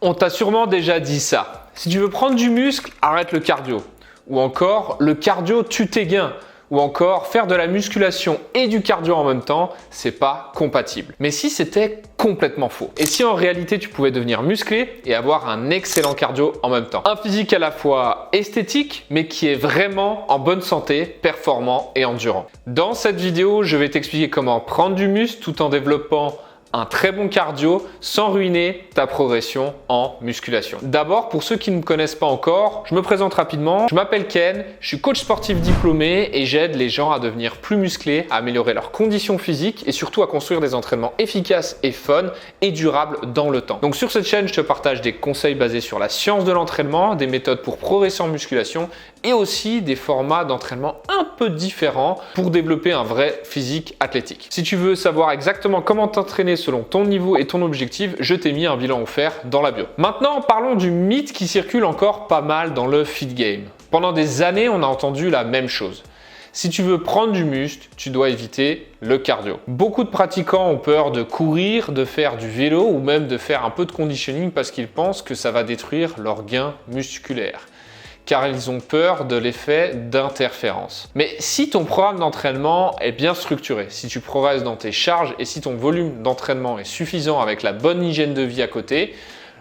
On t'a sûrement déjà dit ça. Si tu veux prendre du muscle, arrête le cardio. Ou encore, le cardio tue tes gains. Ou encore, faire de la musculation et du cardio en même temps, c'est pas compatible. Mais si c'était complètement faux? Et si en réalité tu pouvais devenir musclé et avoir un excellent cardio en même temps? Un physique à la fois esthétique, mais qui est vraiment en bonne santé, performant et endurant. Dans cette vidéo, je vais t'expliquer comment prendre du muscle tout en développant un très bon cardio sans ruiner ta progression en musculation. D'abord, pour ceux qui ne me connaissent pas encore, je me présente rapidement. Je m'appelle Ken, je suis coach sportif diplômé et j'aide les gens à devenir plus musclés, à améliorer leurs conditions physiques et surtout à construire des entraînements efficaces et fun et durables dans le temps. Donc sur cette chaîne, je te partage des conseils basés sur la science de l'entraînement, des méthodes pour progresser en musculation et aussi des formats d'entraînement un peu différents pour développer un vrai physique athlétique. Si tu veux savoir exactement comment t'entraîner selon ton niveau et ton objectif, je t'ai mis un bilan offert dans la bio. Maintenant, parlons du mythe qui circule encore pas mal dans le fit game. Pendant des années, on a entendu la même chose. Si tu veux prendre du muscle, tu dois éviter le cardio. Beaucoup de pratiquants ont peur de courir, de faire du vélo ou même de faire un peu de conditioning parce qu'ils pensent que ça va détruire leurs gains musculaires, car ils ont peur de l'effet d'interférence. Mais si ton programme d'entraînement est bien structuré, si tu progresses dans tes charges et si ton volume d'entraînement est suffisant avec la bonne hygiène de vie à côté,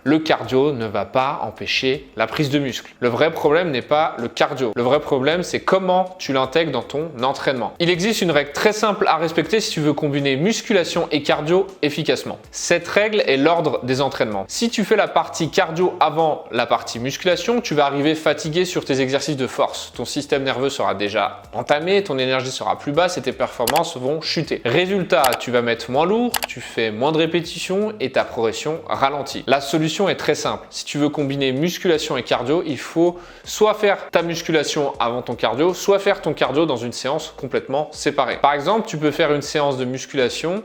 le cardio ne va pas empêcher la prise de muscle. Le vrai problème n'est pas le cardio. Le vrai problème, c'est comment tu l'intègres dans ton entraînement. Il existe une règle très simple à respecter si tu veux combiner musculation et cardio efficacement. Cette règle est l'ordre des entraînements. Si tu fais la partie cardio avant la partie musculation, tu vas arriver fatigué sur tes exercices de force. Ton système nerveux sera déjà entamé, ton énergie sera plus basse et tes performances vont chuter. Résultat, tu vas mettre moins lourd, tu fais moins de répétitions et ta progression ralentit. La solution est très simple. Si tu veux combiner musculation et cardio, il faut soit faire ta musculation avant ton cardio, soit faire ton cardio dans une séance complètement séparée. Par exemple, tu peux faire une séance de musculation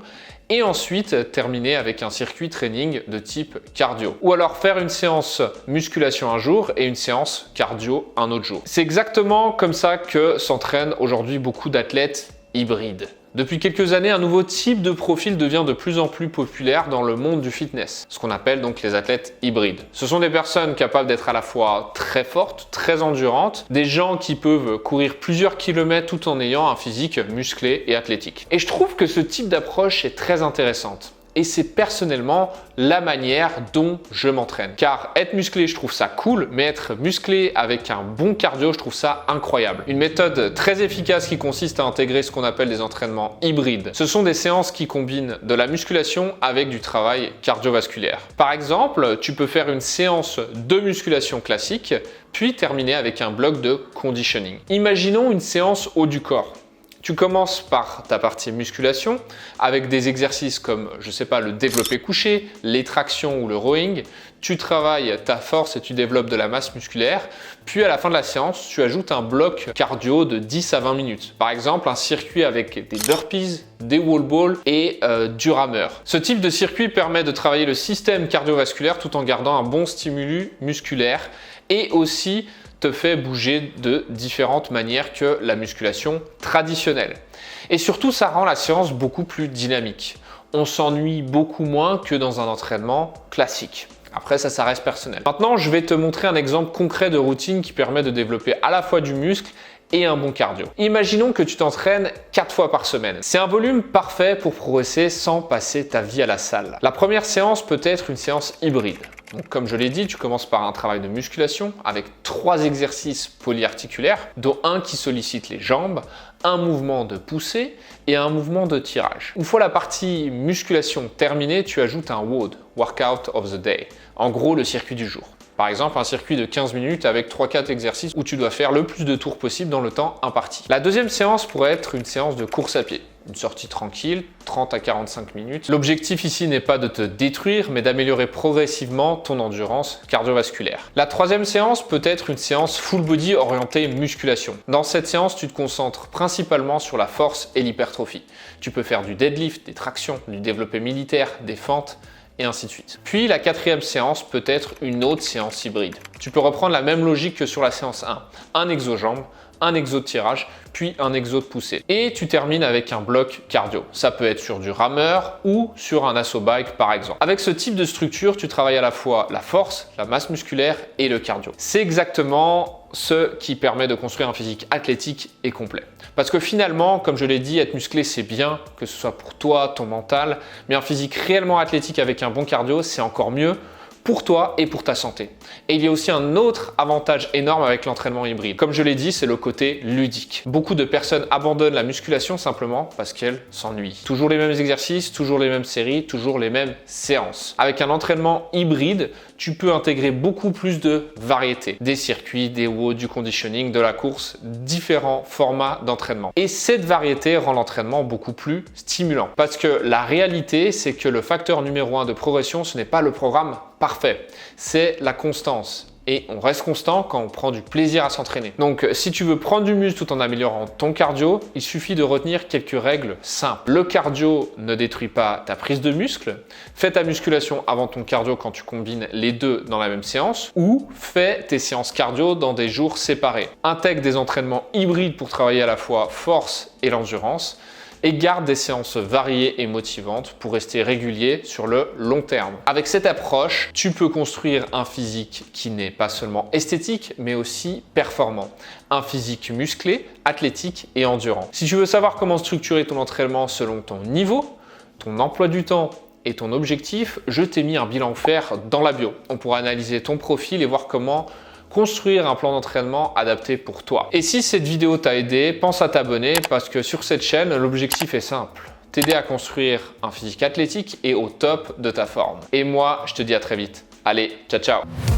et ensuite terminer avec un circuit training de type cardio. Ou alors faire une séance musculation un jour et une séance cardio un autre jour. C'est exactement comme ça que s'entraînent aujourd'hui beaucoup d'athlètes hybrides. Depuis quelques années, un nouveau type de profil devient de plus en plus populaire dans le monde du fitness, ce qu'on appelle donc les athlètes hybrides. Ce sont des personnes capables d'être à la fois très fortes, très endurantes, des gens qui peuvent courir plusieurs kilomètres tout en ayant un physique musclé et athlétique. Et je trouve que ce type d'approche est très intéressante. Et c'est personnellement la manière dont je m'entraîne. Car être musclé, je trouve ça cool, mais être musclé avec un bon cardio, je trouve ça incroyable. Une méthode très efficace qui consiste à intégrer ce qu'on appelle des entraînements hybrides. Ce sont des séances qui combinent de la musculation avec du travail cardiovasculaire. Par exemple, tu peux faire une séance de musculation classique, puis terminer avec un bloc de conditioning. Imaginons une séance haut du corps. Tu commences par ta partie musculation avec des exercices comme, je sais pas, le développé couché, les tractions ou le rowing. Tu travailles ta force et tu développes de la masse musculaire. Puis à la fin de la séance, tu ajoutes un bloc cardio de 10 à 20 minutes. Par exemple, un circuit avec des burpees, des wall balls et du rameur. Ce type de circuit permet de travailler le système cardiovasculaire tout en gardant un bon stimulus musculaire et aussi te fait bouger de différentes manières que la musculation traditionnelle. Et surtout, ça rend la séance beaucoup plus dynamique. On s'ennuie beaucoup moins que dans un entraînement classique. Après, ça reste personnel. Maintenant, je vais te montrer un exemple concret de routine qui permet de développer à la fois du muscle et un bon cardio. Imaginons que tu t'entraînes 4 fois par semaine. C'est un volume parfait pour progresser sans passer ta vie à la salle. La première séance peut être une séance hybride. Donc, comme je l'ai dit, tu commences par un travail de musculation avec 3 exercices polyarticulaires, dont un qui sollicite les jambes, un mouvement de poussée et un mouvement de tirage. Une fois la partie musculation terminée, tu ajoutes un WOD, Workout of the Day, en gros le circuit du jour. Par exemple, un circuit de 15 minutes avec 3-4 exercices où tu dois faire le plus de tours possible dans le temps imparti. La deuxième séance pourrait être une séance de course à pied. Une sortie tranquille, 30 à 45 minutes. L'objectif ici n'est pas de te détruire, mais d'améliorer progressivement ton endurance cardiovasculaire. La troisième séance peut être une séance full body orientée musculation. Dans cette séance, tu te concentres principalement sur la force et l'hypertrophie. Tu peux faire du deadlift, des tractions, du développé militaire, des fentes et ainsi de suite. Puis la quatrième séance peut être une autre séance hybride. Tu peux reprendre la même logique que sur la séance 1. Un exo-jambes, un exo de tirage, puis un exo de poussée. Et tu termines avec un bloc cardio. Ça peut être sur du rameur ou sur un assaut bike par exemple. Avec ce type de structure, tu travailles à la fois la force, la masse musculaire et le cardio. C'est exactement ce qui permet de construire un physique athlétique et complet. Parce que finalement, comme je l'ai dit, être musclé c'est bien, que ce soit pour toi, ton mental, mais un physique réellement athlétique avec un bon cardio, c'est encore mieux pour toi et pour ta santé. Et il y a aussi un autre avantage énorme avec l'entraînement hybride. Comme je l'ai dit, c'est le côté ludique. Beaucoup de personnes abandonnent la musculation simplement parce qu'elles s'ennuient. Toujours les mêmes exercices, toujours les mêmes séries, toujours les mêmes séances. Avec un entraînement hybride, tu peux intégrer beaucoup plus de variété. Des circuits, des WOD, du conditioning, de la course, différents formats d'entraînement. Et cette variété rend l'entraînement beaucoup plus stimulant. Parce que la réalité, c'est que le facteur numéro 1 de progression, ce n'est pas le programme parfait, c'est la constance. Et on reste constant quand on prend du plaisir à s'entraîner. Donc si tu veux prendre du muscle tout en améliorant ton cardio, il suffit de retenir quelques règles simples. Le cardio ne détruit pas ta prise de muscle. Fais ta musculation avant ton cardio quand tu combines les deux dans la même séance, ou fais tes séances cardio dans des jours séparés. Intègre des entraînements hybrides pour travailler à la fois force et l'endurance. Et garde des séances variées et motivantes pour rester régulier sur le long terme. Avec cette approche, tu peux construire un physique qui n'est pas seulement esthétique, mais aussi performant. Un physique musclé, athlétique et endurant. Si tu veux savoir comment structurer ton entraînement selon ton niveau, ton emploi du temps et ton objectif, je t'ai mis un bilan offert dans la bio. On pourra analyser ton profil et voir comment construire un plan d'entraînement adapté pour toi. Et si cette vidéo t'a aidé, pense à t'abonner parce que sur cette chaîne, l'objectif est simple. T'aider à construire un physique athlétique et au top de ta forme. Et moi, je te dis à très vite. Allez, ciao ciao!